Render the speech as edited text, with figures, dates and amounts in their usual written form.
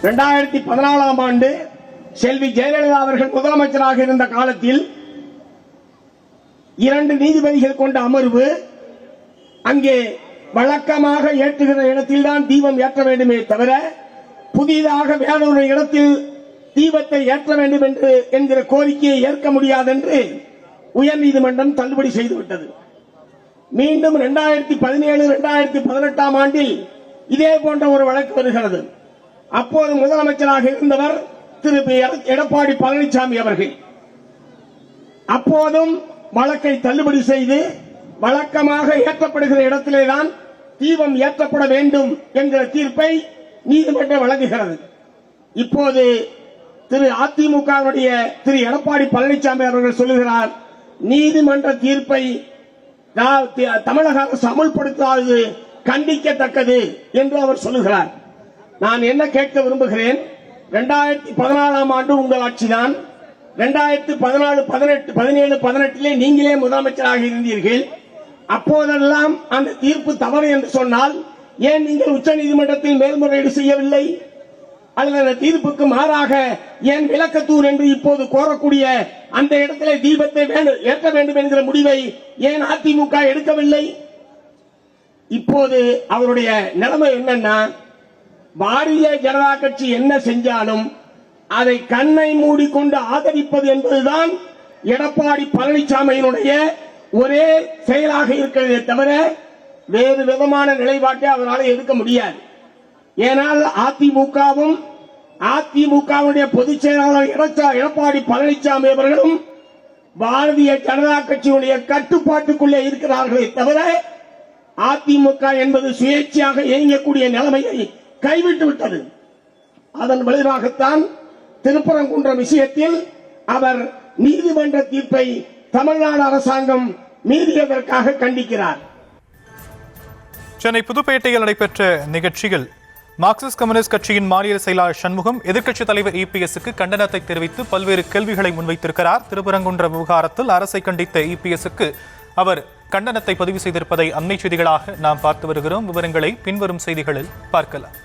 2014ஆம் ஆண்டு செல்வி ஜெயலலிதா அவர்கள் முதலமைச்சராக இருந்த காலத்தில் 2 நீதிபதிகள் கொண்ட அமர்வு அங்கே வழக்கமாக ஏற்றுகிற இடத்தில்தான் தீபம் ஏற்ற வேண்டுமே தவிர புதிதாக வேறொரு இடத்தில் தீபத்தை ஏற்ற வேண்டும் என்று என்கிற கோரிக்கையை ஏற்க முடியாது என்று உயர்நீதிமன்றம் தள்ளுபடி செய்துவிட்டது. மீண்டும் 2017-2018ஆம் ஆண்டில் இதே போன்ற ஒரு வழக்கு வருகிறது. அப்போது முதலமைச்சராக இருந்தவர் திரு எடப்பாடி பழனிசாமி அவர்கள். அப்போதும் வழக்கை தள்ளுபடி செய்து வழக்கமாக ஏற்றப்படுகிற இடத்திலேதான் தீபம் ஏற்றப்பட வேண்டும் என்கிற தீர்ப்பை நீதிமன்றம் வழங்குகிறது. இப்போது திரு அதிமுகவுடைய திரு எடப்பாடி பழனிசாமி அவர்கள் சொல்லுகிறார், நீதிமன்ற தீர்ப்பை தமிழக அரசு அமல்படுத்தாதது கண்டிக்கத்தக்கது என்று அவர் சொல்லுகிறார். நான் என்ன கேட்க விரும்புகிறேன், 2014ஆம் ஆண்டு உங்கள் ஆட்சிதான். 2017-18 நீங்களே முதலமைச்சராக இருந்தீர்கள். அப்போதெல்லாம் அந்த தீர்ப்பு தவறு என்று சொன்னால் ஏன் நீங்கள் உச்சநீதிமன்றத்தில் மேல்முறையீடு செய்யவில்லை? அல்லது அந்த தீர்ப்புக்கு மாறாக ஏன் விளக்கத்தூர் என்று இப்போது கோரக்கூடிய அந்த இடத்திலே தீபத்தை ஏற்ற வேண்டும் என்கிற முடிவை ஏன் அதிமுக எடுக்கவில்லை? இப்போது அவருடைய நிலைமை என்னன்னா, பாரதிய ஜனதா கட்சி என்ன செஞ்சாலும் அதை கண்ணை மூடிக்கொண்டு ஆதரிப்பது என்பதுதான் எடப்பாடி பழனிசாமியினுடைய ஒரே செயலாக இருக்கிறதே தவிர வேறு விதமான நிலைப்பாட்டை அவரால் எடுக்க முடியாது. ஏனால் அதிமுகவுடைய பொதுச் செயலாளர் எடப்பாடி பழனிசாமி அவர்களும் பாரதிய ஜனதா கட்சியுடைய கட்டுப்பாட்டுக்குள்ளே இருக்கிறார்களே தவிர அதிமுக என்பது சுயேட்சையாக இயங்கக்கூடிய நிலைமையை கைவிட்டு விட்டது. அதன் விளைவாகத்தான் திருப்பரங்குன்றம் விஷயத்தில் அவர் நீதிமன்ற தீர்ப்பை தமிழ்நாடு அரசாங்கம் மீறியதற்காக கண்டிக்கிறார். சென்னை புதுப்பேட்டையில் நடைபெற்ற நிகழ்ச்சியில் மார்க்சிஸ்ட் கம்யூனிஸ்ட் கட்சியின் மாநில செயலாளர் சண்முகம் எதிர்க்கட்சித் தலைவர் இபிஎஸ்க்கு கண்டனத்தை தெரிவித்து பல்வேறு கேள்விகளை முன்வைத்திருக்கிறார். திருப்பரங்குன்ற விவகாரத்தில் அரசை கண்டித்த இபிஎஸ்க்கு அவர் கண்டனத்தை பதிவு செய்திருப்பதை அண்மை செய்திகளாக நாம் பார்த்து வருகிறோம். விவரங்களை பின்வரும் செய்திகளில் பார்க்கலாம்.